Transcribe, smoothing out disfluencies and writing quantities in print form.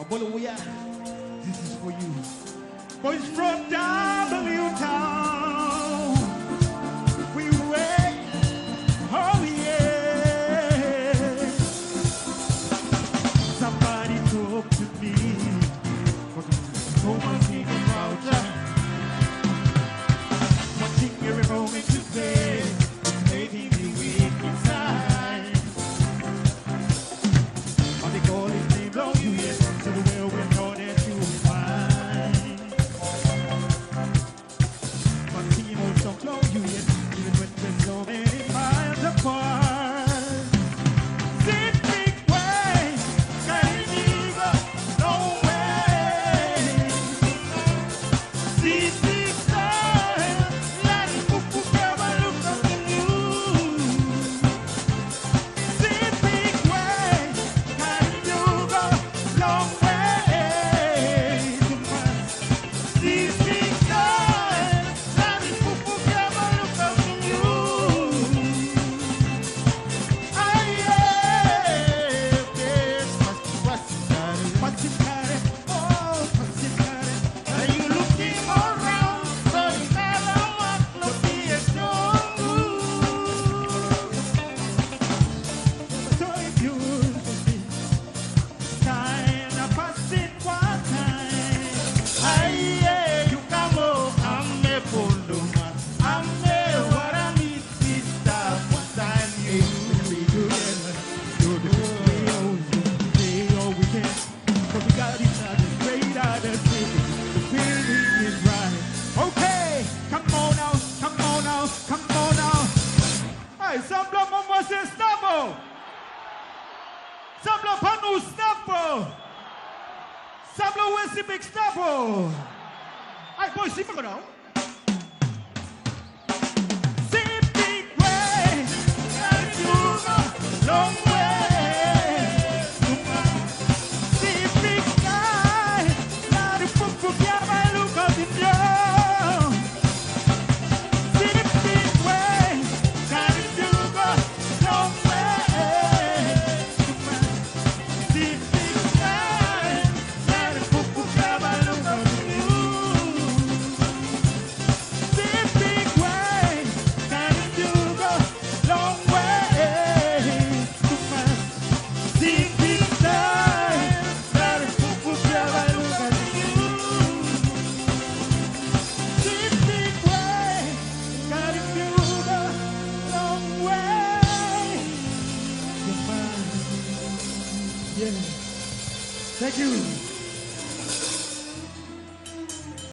Aboloya, this is for you. Boys from W Town, we wait, oh yeah. Somebody talk to me, no one think about that. One thing every moment to say, making me weak inside. But they call his name, don't you yet? To the well we know that you will find. But he knows don't know you yet, even when we're so many miles apart. Sepik way, Caribe, no way. Sepik style, let it look up in you. Sepik way, Caribe, long way to pass. Sepik style, let it look up in you. Are you looking around? So you never want to be a strong so if you time to pass it one time. You come on, I'm a punduma. I'm a what I need this stuff. One time you be together. You're the way all we can. But we got each other straight out of city. The feeling is right. Okay, come on now, come on now, come on now. Hey, some blood Momase snappo. Some blood Panu snappo. Some blood Sepik snappo. Hey, boy, see me now. Sepik way, carry you long way. Sepik sky, not a book yeah, I look up in you. Sepik way, carry you long way. Sepik sky, not a book yeah, I look up in you. Sepik way, carry you long way. Sepik sky, not a book yeah, I look up in you. Sepik way, carry you long way. Yeah. Thank you.